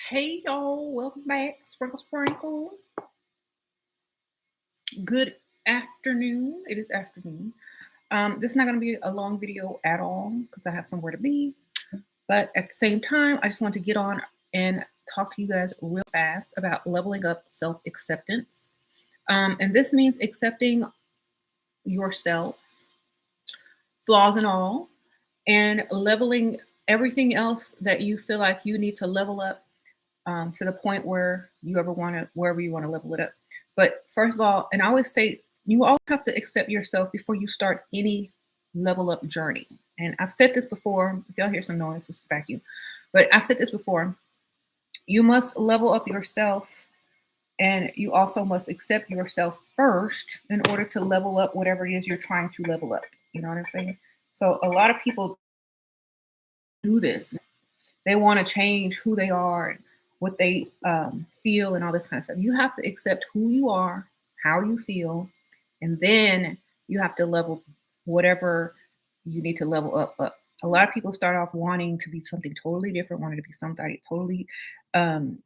Hey y'all, welcome back. Sprinkle, sprinkle. Good afternoon. It is afternoon. This is not going to be a long video at all because I have somewhere to be. But at the same time, I just want to get on and talk to you guys real fast about leveling up self acceptance. And this means accepting yourself, flaws and all, and leveling everything else that you feel like you need to level up to the point where you ever want to, wherever you want to level it up. But first of all, and I always say, you always have to accept yourself before you start any level up journey. And I've said this before. If y'all hear some noise, it's vacuum. But I've said this before. You must level up yourself, and you also must accept yourself first in order to level up whatever it is you're trying to level up. You know what I'm saying? So a lot of people do this. They want to change who they are and what they feel and all this kind of stuff. You have to accept who you are, how you feel, and then you have to level whatever you need to level up. A lot of people start off wanting to be something totally different, wanting to be somebody totally um,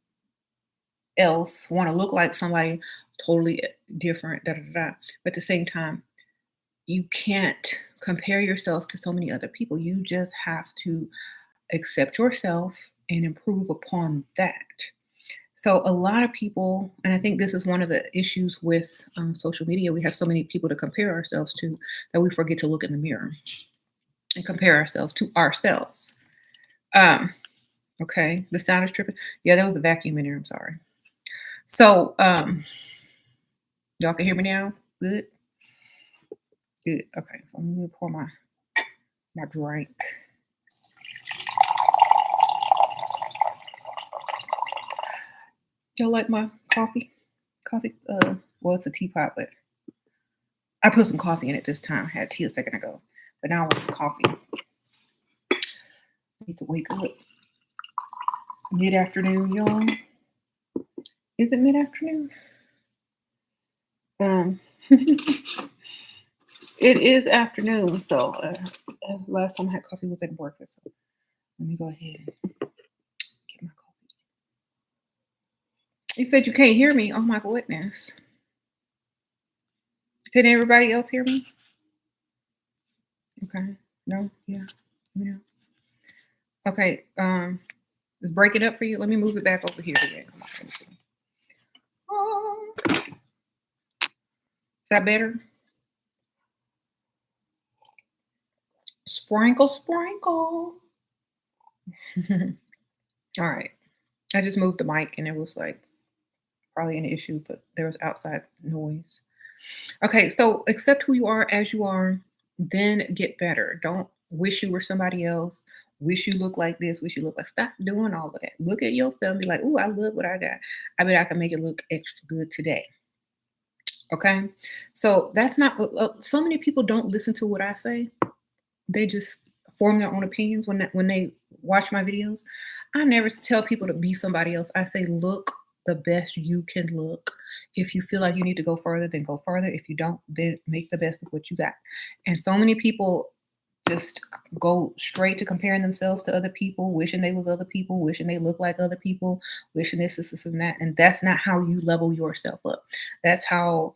else, want to look like somebody totally different, da da da. But at the same time, you can't compare yourself to so many other people. You just have to accept yourself and improve upon that. So, a lot of people, and I think this is one of the issues with social media, we have so many people to compare ourselves to that we forget to look in the mirror and compare ourselves to ourselves. Um, okay, the sound is tripping. Yeah, there was a vacuum in there. I'm sorry. So, y'all can hear me now? Good, good. Okay, so I'm gonna pour my drink. Y'all like my coffee? Coffee, well, it's a teapot, but I put some coffee in it this time. I had tea a second ago, but now I want coffee. Need to wake up. Mid-afternoon, y'all. Is it mid-afternoon? It is afternoon, so last time I had coffee was at breakfast. So let me go ahead and get my coffee. You said you can't hear me. Oh my goodness. Can everybody else hear me? Okay. No? Yeah. Yeah. Okay. Is break it up for you? Let me move it back over here again. Come on, let me see. Is that better? Sprinkle, sprinkle. All right. I just moved the mic and it was like probably an issue, but there was outside noise. Okay, so accept who you are as you are, then get better. Don't wish you were somebody else. Wish you look like this. Wish you look like. Stop doing all of that. Look at yourself and be like, "Ooh, I love what I got. I bet I can make it look extra good today." Okay, so that's not. So many people don't listen to what I say. They just form their own opinions when they watch my videos. I never tell people to be somebody else. I say look the best you can look. If you feel like you need to go further, then go further. If you don't, then make the best of what you got. And so many people just go straight to comparing themselves to other people, wishing they was other people, wishing they look like other people, wishing this, and that. And that's not how you level yourself up. That's how,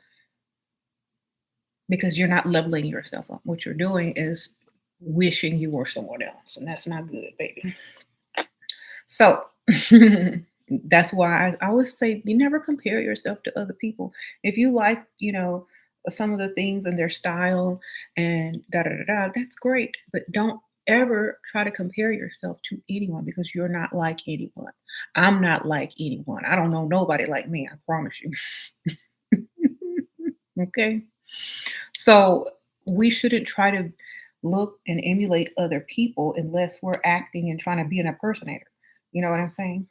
because you're not leveling yourself up. What you're doing is wishing you were someone else, and that's not good, baby. So that's why I always say you never compare yourself to other people. If you like, some of the things in their style and da da da da, that's great. But don't ever try to compare yourself to anyone because you're not like anyone. I'm not like anyone. I don't know nobody like me, I promise you. Okay. So we shouldn't try to look and emulate other people unless we're acting and trying to be an impersonator. You know what I'm saying?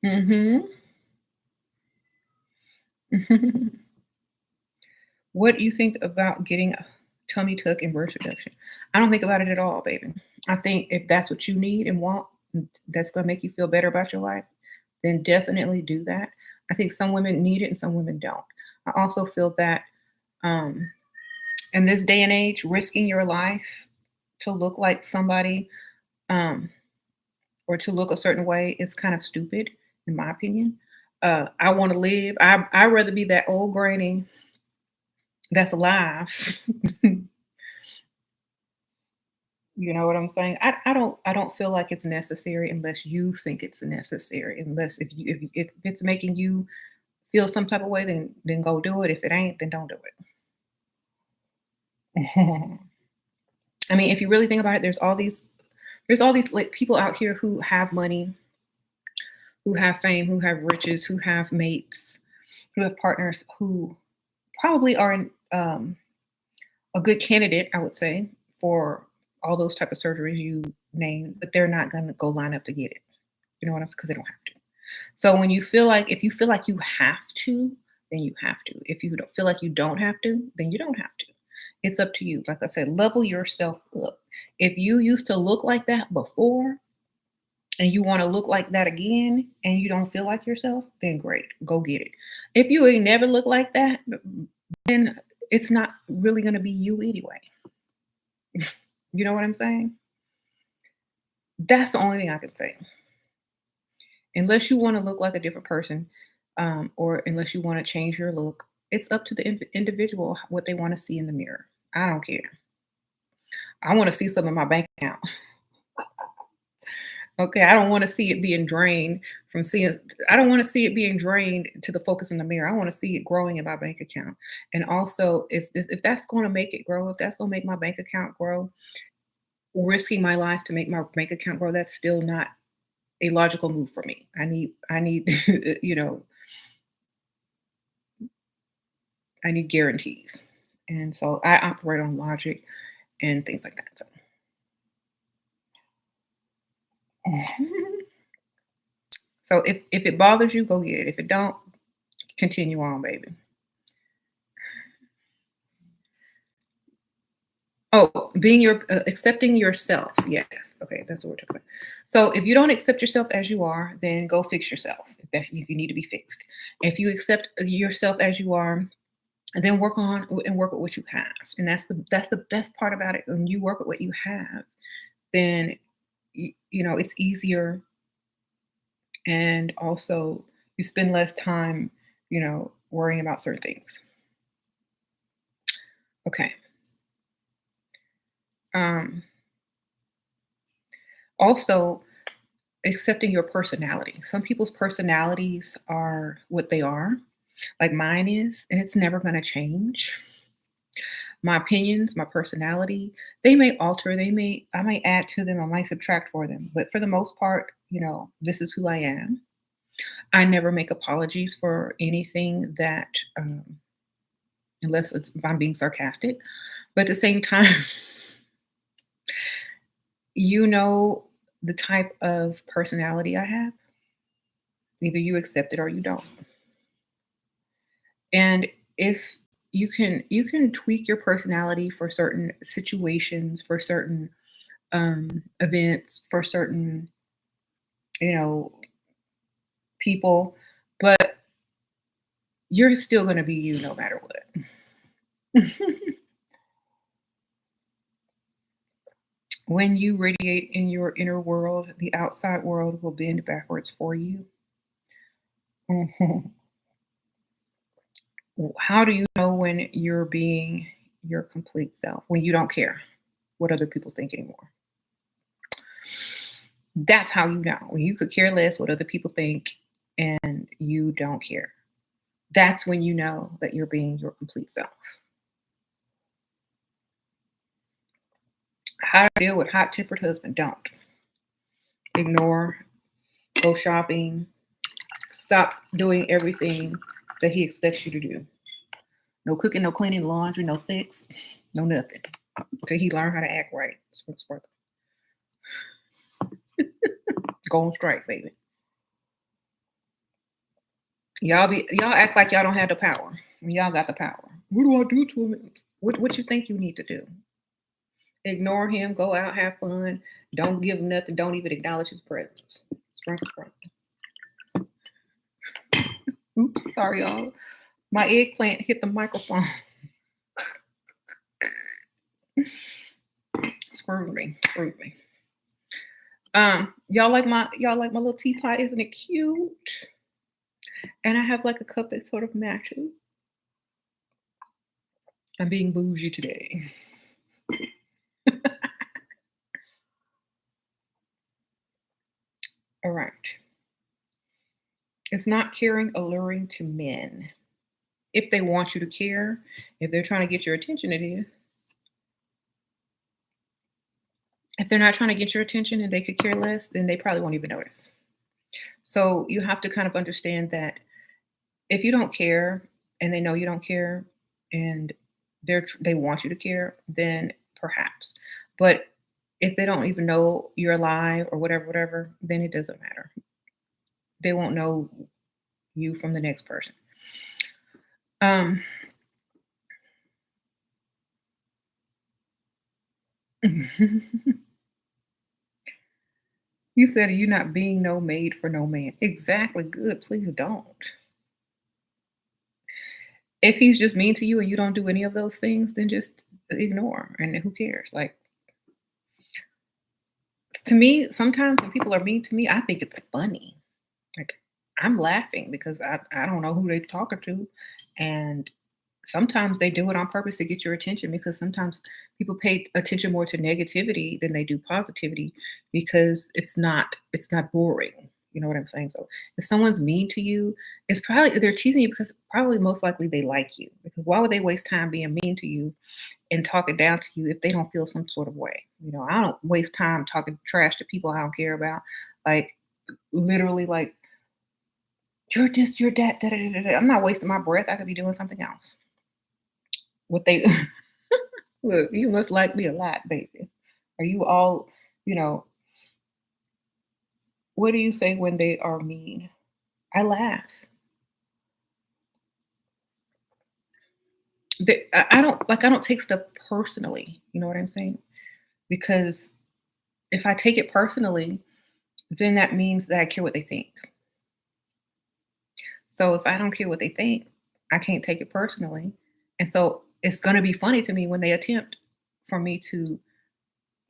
Hmm. What do you think about getting a tummy tuck and breast reduction? I don't think about it at all, baby. I think if that's what you need and want, that's going to make you feel better about your life, then definitely do that. I think some women need it and some women don't. I also feel that um, In this day and age, risking your life to look like somebody, um, or to look a certain way is kind of stupid, in my opinion. I want to live. I'd rather be that old granny that's alive. You know what I'm saying? I don't feel like it's necessary unless you think it's necessary. Unless if it's making you feel some type of way, then go do it. If it ain't, then don't do it. I mean, if you really think about it, there's all these like people out here who have money, who have fame, who have riches, who have mates, who have partners, who probably are a good candidate, I would say, for all those type of surgeries you named, but they're not going to go line up to get it. You know what I'm saying? Because they don't have to. So when you feel like if you feel like you have to, then you have to. If you don't feel like you don't have to, then you don't have to. It's up to you. Like I said, level yourself up. If you used to look like that before and you want to look like that again and you don't feel like yourself, then great, go get it. If you ain't never look like that, then it's not really going to be you anyway. You know what I'm saying? That's the only thing I can say. Unless you want to look like a different person, or unless you want to change your look, it's up to the individual what they want to see in the mirror. I don't care. I want to see some of my bank account. Okay, I don't want to see it being drained from seeing. I don't want to see it being drained to the focus in the mirror. I want to see it growing in my bank account. And also, if that's going to make it grow, if that's going to make my bank account grow, risking my life to make my bank account grow, that's still not a logical move for me. I need you know, I need guarantees. And so I operate on logic and things like that. So so if it bothers you, go get it. If it don't, continue on, baby. Oh, being your accepting yourself. Yes. Okay, that's what we're talking about. So if you don't accept yourself as you are, then go fix yourself if you need to be fixed. If you accept yourself as you are, and then work on and work with what you have. And that's the best part about it. When you work with what you have, then you know it's easier, and also you spend less time, worrying about certain things. Okay. Um, Also, accepting your personality. Some people's personalities are what they are, like mine is, and it's never going to change. My opinions, my personality, they may alter, I may add to them, I might subtract for them, but for the most part, this is who I am. I never make apologies for anything that, unless it's if I'm being sarcastic. But at the same time, you know the type of personality I have. Either you accept it or you don't. And if you can tweak your personality for certain situations, for certain events, for certain, you know, people, but you're still going to be you no matter what. When you radiate in your inner world, the outside world will bend backwards for you. Mhm. How do you know when you're being your complete self? When you don't care what other people think anymore. That's how you know. When you could care less what other people think and you don't care. That's when you know that you're being your complete self. How to deal with hot tempered husband? Don't ignore, go shopping, stop doing everything that he expects you to do. No cooking, no cleaning, laundry, no sex, no nothing. Until he learn how to act right. Go on strike, baby. Y'all act like y'all don't have the power. When y'all got the power. What do I do to him? What you think you need to do? Ignore him, go out, have fun. Don't give him nothing. Don't even acknowledge his presence. Sprinkle, sprinkle. Oops, sorry, y'all. My eggplant hit the microphone. Screw me. Screw me. Y'all like my little teapot, isn't it cute? And I have like a cup that sort of matches. I'm being bougie today. All right. It's not caring alluring to men. If they want you to care, if they're trying to get your attention, it is. If they're not trying to get your attention and they could care less, then they probably won't even notice. So you have to kind of understand that if you don't care and they know you don't care and they want you to care, then perhaps. But if they don't even know you're alive or whatever, then it doesn't matter. They won't know you from the next person. Um, you said you not being no maid for no man. Exactly. Good. Please don't. If he's just mean to you and you don't do any of those things, then just ignore and who cares? Like to me, sometimes when people are mean to me, I think it's funny. Like I'm laughing because I don't know who they're talking to. And sometimes they do it on purpose to get your attention because sometimes people pay attention more to negativity than they do positivity because it's not boring. You know what I'm saying? So if someone's mean to you, it's probably they're teasing you because probably most likely they like you. Because why would they waste time being mean to you and talking down to you if they don't feel some sort of way? You know, I don't waste time talking trash to people I don't care about. Like literally like you're this, you're that, da, da, da, da. I'm not wasting my breath. I could be doing something else. What they look, you must like me a lot, baby. Are you all, you know, what do you say when they are mean? I laugh. I don't take stuff personally. You know what I'm saying? Because if I take it personally, then that means that I care what they think. So if I don't care what they think, I can't take it personally. And so it's gonna be funny to me when they attempt for me to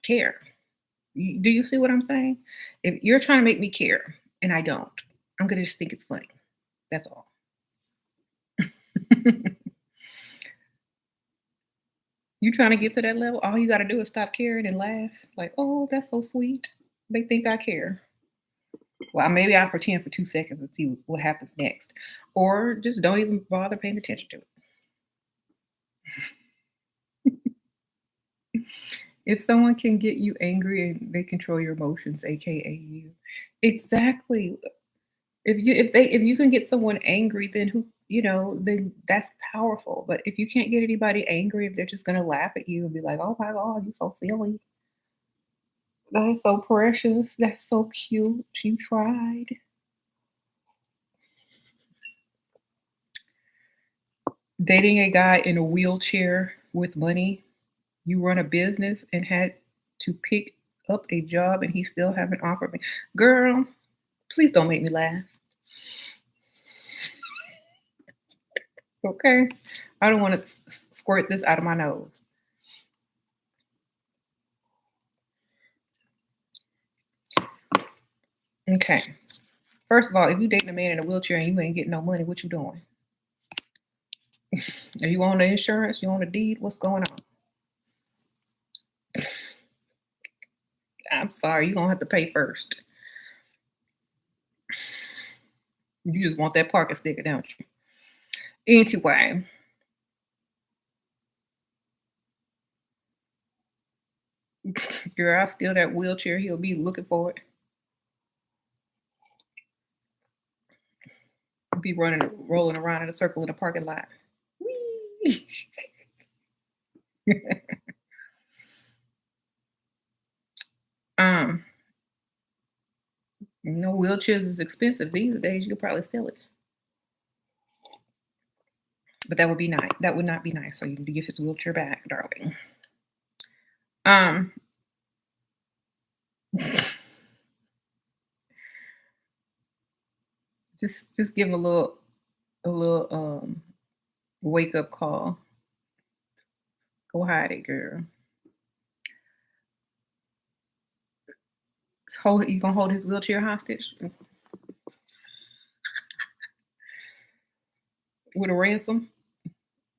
care. Do you see what I'm saying? If you're trying to make me care and I don't, I'm gonna just think it's funny. That's all. You trying to get to that level? All you gotta do is stop caring and laugh. Like, oh, that's so sweet. They think I care. Well, maybe I'll pretend for 2 seconds and see what happens next. Or just don't even bother paying attention to it. If someone can get you angry and they control your emotions, aka you. Exactly. If you can get someone angry, then then that's powerful. But if you can't get anybody angry, they're just gonna laugh at you and be like, "Oh my god, you're so silly. That's so precious. That's so cute. You tried." Dating a guy in a wheelchair with money, you run a business and had to pick up a job and he still haven't offered me. Girl, please don't make me laugh. Okay? I don't want to squirt this out of my nose. Okay. First of all, if you dating a man in a wheelchair and you ain't getting no money, what you doing? Are you on the insurance? You on the deed? What's going on? I'm sorry, you're gonna have to pay first. You just want that parking sticker, don't you? Anyway, girl, I steal that wheelchair. He'll be looking for it. Be running, rolling around in a circle in the parking lot. Whee! um, wheelchairs is expensive these days. You could probably steal it, but that would be nice. That would not be nice. So you need to give his wheelchair back, darling. Um, just give him a little wake up call. Go hide it, girl. You gonna hold his wheelchair hostage with a ransom?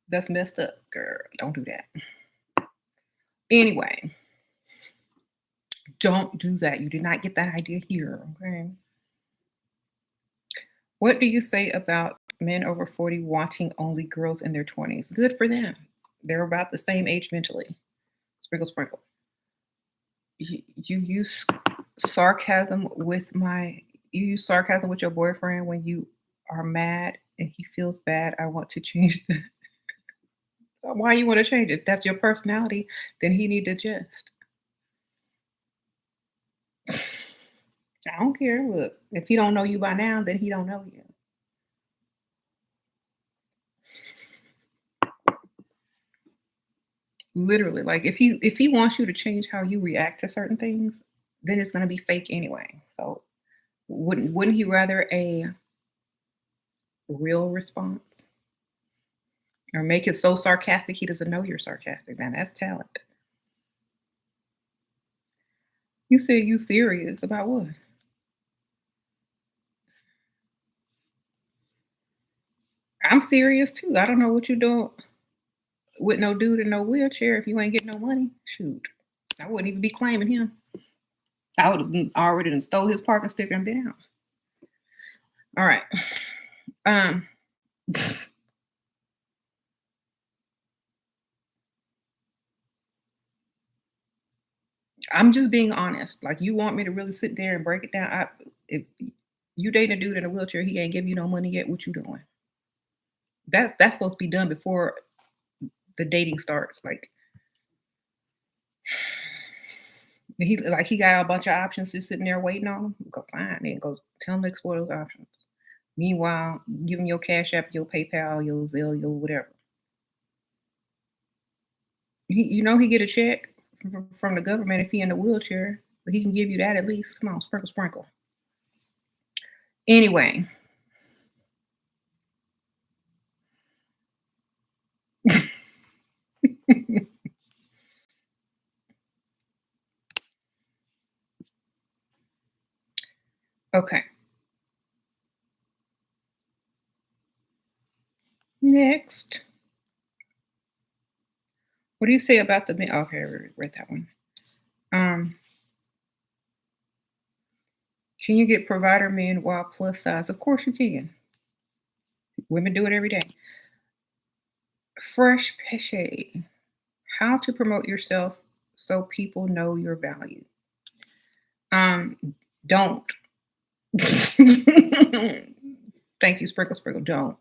That's messed up, girl. Don't do that. Anyway, don't do that. You did not get that idea here, okay? What do you say about men over 40 watching only girls in their 20s? Good for them. They're about the same age mentally. Sprinkle, sprinkle. You use sarcasm with you use sarcasm with your boyfriend when you are mad and he feels bad. I want to change that. Why you want to change it? If that's your personality, then he need to adjust. I don't care. Look, if he don't know you by now, then he don't know you. Literally, like if he wants you to change how you react to certain things, then it's gonna be fake anyway. So wouldn't he rather a real response? Or make it so sarcastic he doesn't know you're sarcastic? Now that's talent. You said you serious about what? I'm serious too. I don't know what you're doing with no dude in no wheelchair if you ain't getting no money. Shoot. I wouldn't even be claiming him. I would have already done stole his parking sticker and been out. All right. Um, I'm just being honest. Like you want me to really sit there and break it down. If you dating a dude in a wheelchair, he ain't give you no money yet. What you doing? That's supposed to be done before the dating starts. Like he got a bunch of options just sitting there waiting on him. Go fine, then go tell him to explore those options. Meanwhile, give him your Cash App, your PayPal, your Zelle, your whatever. He get a check from the government if he in a wheelchair, but he can give you that at least. Come on, sprinkle, sprinkle. Anyway, okay. Next, what do you say about the men? Okay, I read that one. Um, can you get provider men while plus size? Of course you can. Women do it every day. Fresh Pesce. How to promote yourself so people know your value. Um, don't. Thank you, Sprinkle Sprinkle. Don't.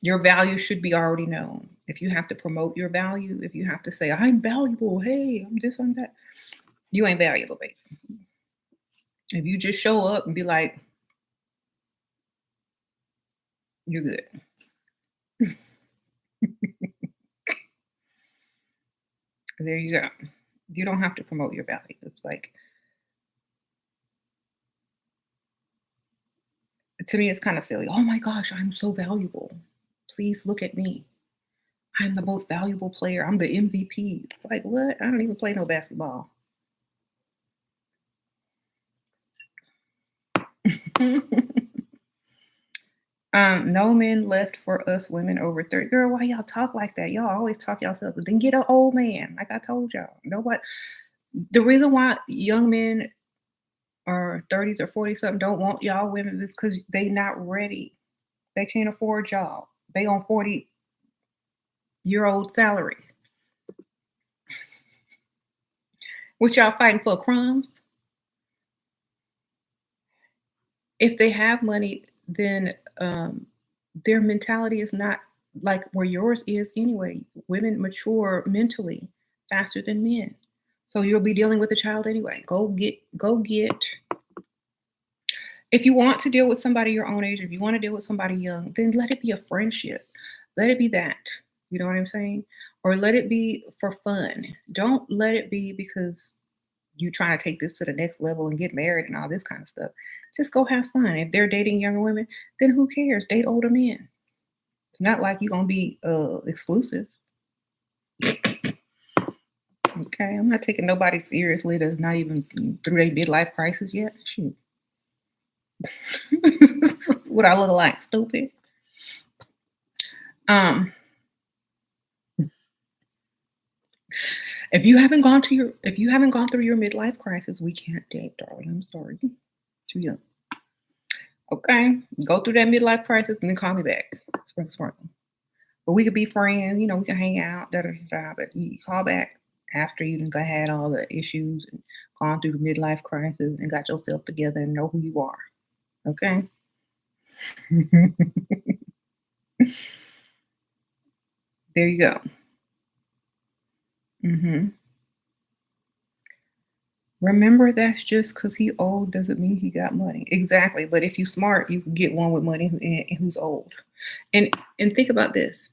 Your value should be already known. If you have to promote your value, if you have to say, I'm valuable, hey, I'm this, I'm that, you ain't valuable, babe. If you just show up and be like, you're good. There you go. You don't have to promote your value. It's like, to me, it's kind of silly. Oh my gosh, I'm so valuable. Please look at me. I'm the most valuable player. I'm the MVP. Like, what? I don't even play no basketball. No men left for us women over 30. Girl, why y'all talk like that? Y'all always talk yourself. Then get an old man. Like I told y'all. Nobody. The reason why young men or 30s or 40 something don't want y'all women is because they not ready. They can't afford y'all. They on 40-year-old salary. What y'all fighting for crumbs? If they have money, then their mentality is not like where yours is anyway. Women mature mentally faster than men. So you'll be dealing with a child anyway. Go get. If you want to deal with somebody your own age, if you want to deal with somebody young, then let it be a friendship. Let it be that. You know what I'm saying? Or let it be for fun. Don't let it be because you trying to take this to the next level and get married and all this kind of stuff. Just go have fun. If they're dating younger women, then who cares? Date older men. It's not like you're gonna be exclusive. Okay, I'm not taking nobody seriously that's not even through their midlife crisis yet. Shoot. What I look like, stupid. Um, if you haven't gone through your midlife crisis, we can't date, darling. I'm sorry. Too young. Okay. Go through that midlife crisis and then call me back. Sprinkle sprinkle. But we could be friends, we can hang out, da da da. But you call back after you done had all the issues and gone through the midlife crisis and got yourself together and know who you are. Okay. There you go. Hmm. Remember, that's just because he old doesn't mean he got money. Exactly. But if you smart, you can get one with money who's old. And think about this.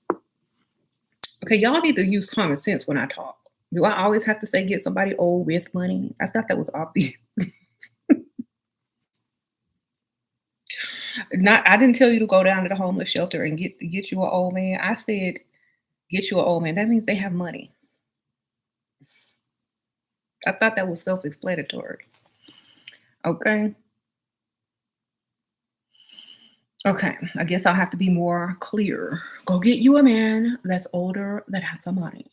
Okay, y'all need to use common sense when I talk. Do I always have to say get somebody old with money? I thought that was obvious. Not, I didn't tell you to go down to the homeless shelter and get you an old man. I said get you an old man. That means they have money. I thought that was self-explanatory. Okay. Okay. I guess I'll have to be more clear. Go get you a man that's older that has some money.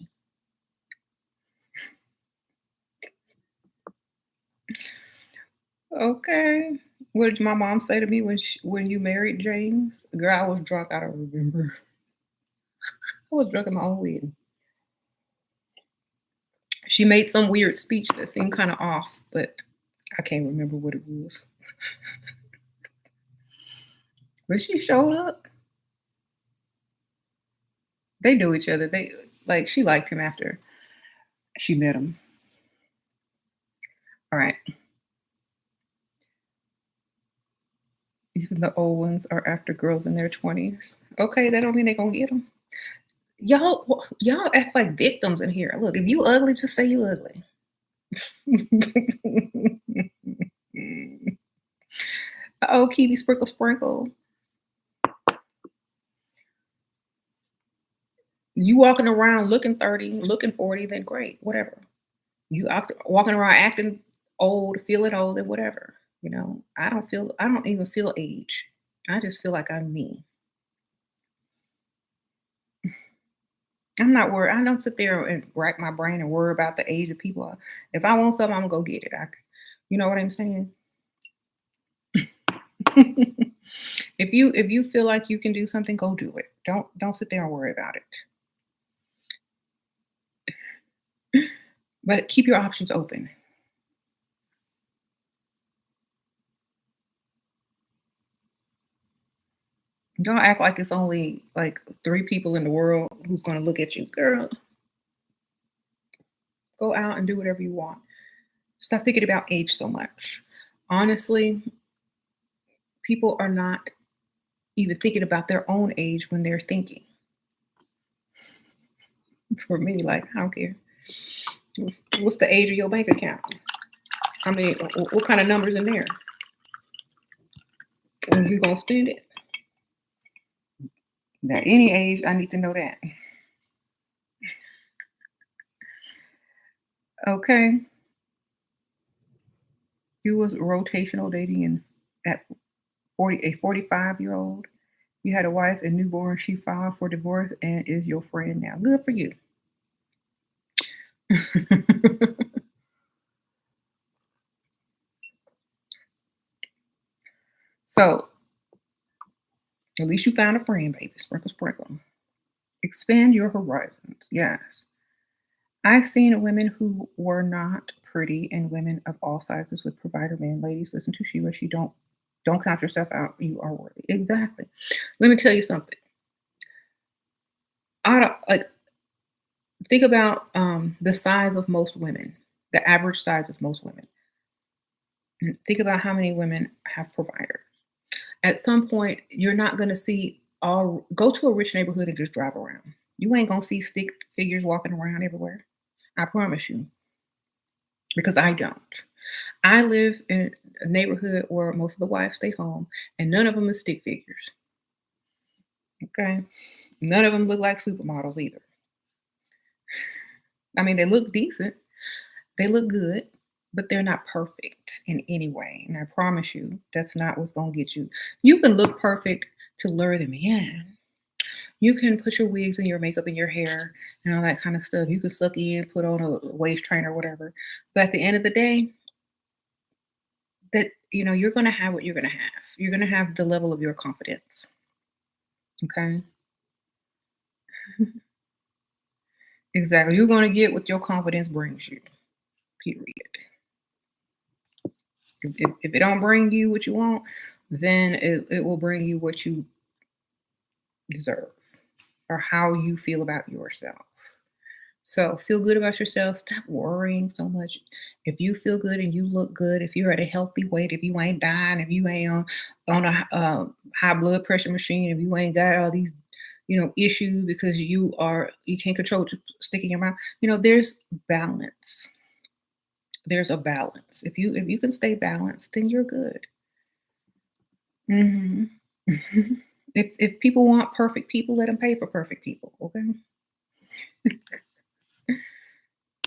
Okay. What did my mom say to me when you married James? Girl, I was drunk. I don't remember. I was drunk in my own wedding. She made some weird speech that seemed kind of off, but I can't remember what it was. But she showed up. They knew each other. They like she liked him after she met him. All right. Even the old ones are after girls in their 20s. Okay, that don't mean they gonna get them. Y'all act like victims in here. Look, if you ugly, just say you ugly. Oh, Kitty Sprinkle Sprinkle. You walking around looking 30, looking 40, then great, whatever. You walking around acting old, feeling old, and whatever. I don't even feel age. I just feel like I'm me. I'm not worried. I don't sit there and rack my brain and worry about the age of people. If I want something, I'm gonna go get it. You know what I'm saying? If you feel like you can do something, go do it. Don't sit there and worry about it. But keep your options open. Don't act like it's only like three people in the world who's gonna look at you. Girl, go out and do whatever you want. Stop thinking about age so much. Honestly, people are not even thinking about their own age when they're thinking. For me, like, I don't care. What's the age of your bank account? I mean, what kind of numbers in there? When you gonna spend it? Now, any age, I need to know that. Okay, you was rotational dating in at 45-year-old. You had a wife and newborn. She filed for divorce and is your friend now. Good for you. So at least you found a friend, baby. Sprinkle, sprinkle. Expand your horizons. Yes. I've seen women who were not pretty and women of all sizes with provider men. Ladies, listen to Sheila. She don't count yourself out. You are worthy. Exactly. Let me tell you something. I don't like think about the size of most women, the average size of most women. And think about how many women have providers. At some point, you're not gonna see all go to a rich neighborhood and just drive around. You ain't gonna see stick figures walking around everywhere. I promise you, because I don't. I live in a neighborhood where most of the wives stay home, and none of them is stick figures. Okay, none of them look like supermodels either. I mean, they look decent, They look good, but they're not perfect in any way. And I promise you, that's not what's going to get you. You can look perfect to lure them in. You can put your wigs and your makeup and your hair and all that kind of stuff. You can suck in, put on a waist trainer or whatever. But at the end of the day, that you're going to have what you're going to have. You're going to have the level of your confidence. Okay? Exactly. You're going to get what your confidence brings you. Period. If it don't bring you what you want, then it will bring you what you deserve or how you feel about yourself. So feel good about yourself. Stop worrying so much. If you feel good and you look good, if you're at a healthy weight, if you ain't dying, if you ain't on a high blood pressure machine, if you ain't got all these issues because you can't control what you stick in your mouth. There's balance. There's a balance. If you can stay balanced, then you're good. Hmm. If people want perfect people, let them pay for perfect people. Okay.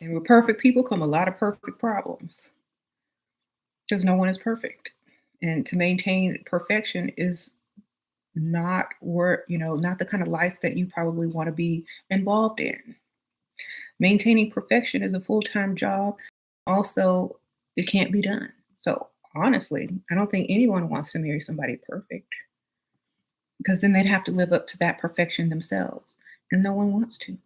And with perfect people come a lot of perfect problems because no one is perfect. And to maintain perfection is not not the kind of life that you probably want to be involved in. Maintaining perfection is a full-time job. Also, it can't be done. So honestly, I don't think anyone wants to marry somebody perfect because then they'd have to live up to that perfection themselves. And no one wants to.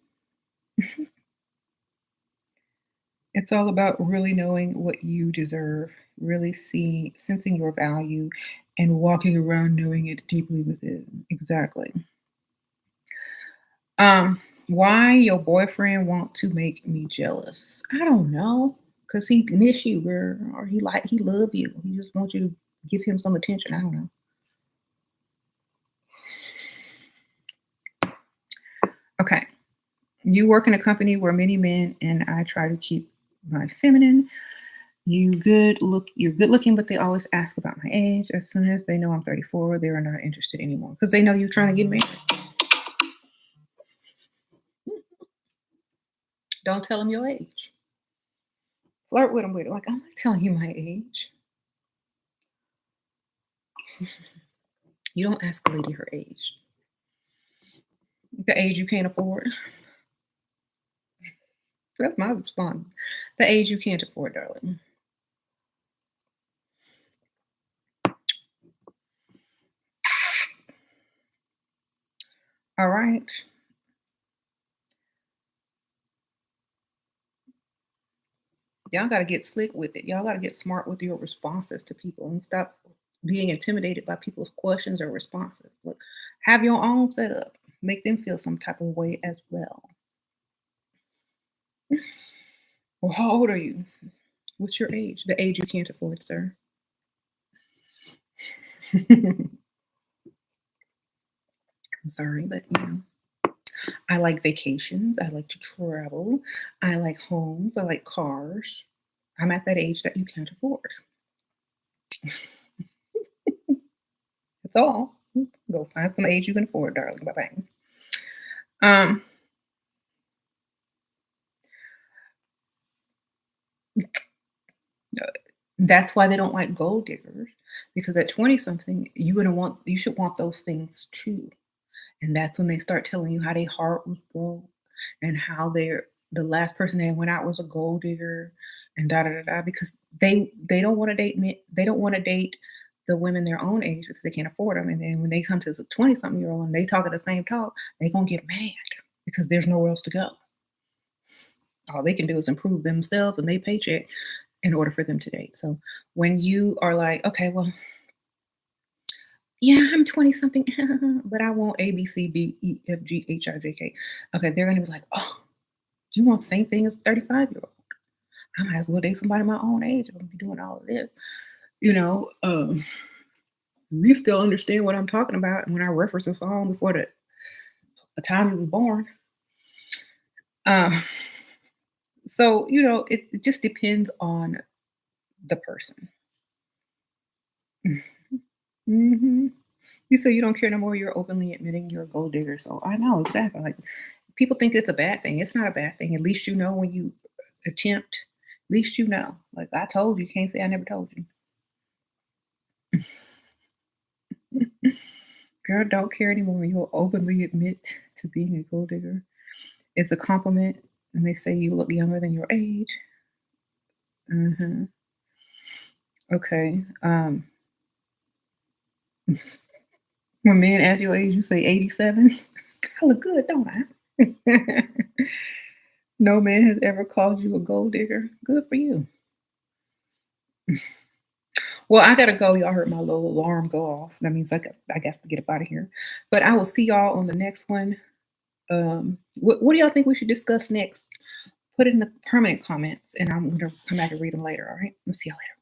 It's all about really knowing what you deserve, really sensing your value, and walking around knowing it deeply within. Exactly. Why your boyfriend want to make me jealous? I don't know, cause he miss you, girl, or he love you. He just wants you to give him some attention. I don't know. Okay, you work in a company where many men and I try to keep my feminine. You're good looking, but they always ask about my age. As soon as they know I'm 34, they are not interested anymore because they know you're trying to get married. Don't tell them your age. Flirt with them with it. Like, I'm not telling you my age. You don't ask a lady her age. The age you can't afford. That's my response. The age you can't afford, darling. All right. Y'all got to get slick with it. Y'all got to get smart with your responses to people and stop being intimidated by people's questions or responses. Look, have your own setup. Make them feel some type of way as well. Well, how old are you? What's your age? The age you can't afford, sir. I'm sorry, but I like vacations. I like to travel. I like homes. I like cars. I'm at that age that you can't afford. That's all. Go find some age you can afford, darling. Bye bye. Um, uh, that's why they don't like gold diggers because at 20 something, you should want those things too. And that's when they start telling you how their heart was broke and how the last person they went out was a gold digger and da da da da because they don't want to date men, they don't want to date the women their own age because they can't afford them. And then when they come to the 20 something year old and they talk at the same talk, they're gonna get mad because there's nowhere else to go. All they can do is improve themselves and their paycheck in order for them to date. So when you are like, okay, well, yeah, I'm 20 something, but I want A, B, C, D, E, F, G, H, I, J, K. Okay, they're gonna be like, oh, do you want the same thing as a 35-year-old? I might as well date somebody my own age. I'm gonna be doing all of this. You know, at least they'll understand what I'm talking about when I reference a song before the time he was born. Uh, so, it just depends on the person. Hmm. You say you don't care no more. You're openly admitting you're a gold digger. So I know exactly. Like people think it's a bad thing. It's not a bad thing. At least you know when you attempt least you know. Like I told you, can't say I never told you. Girl, don't care anymore. You'll openly admit to being a gold digger. It's a compliment, and they say you look younger than your age. Okay. When men ask your age, you say 87. I look good, don't I? No man has ever called you a gold digger. Good for you. Well, I gotta go. Y'all heard my little alarm go off. That means I got to get up out of here. But I will see y'all on the next one. What do y'all think we should discuss next? Put it in the permanent comments, and I'm gonna come back and read them later. All right. Let's see y'all later.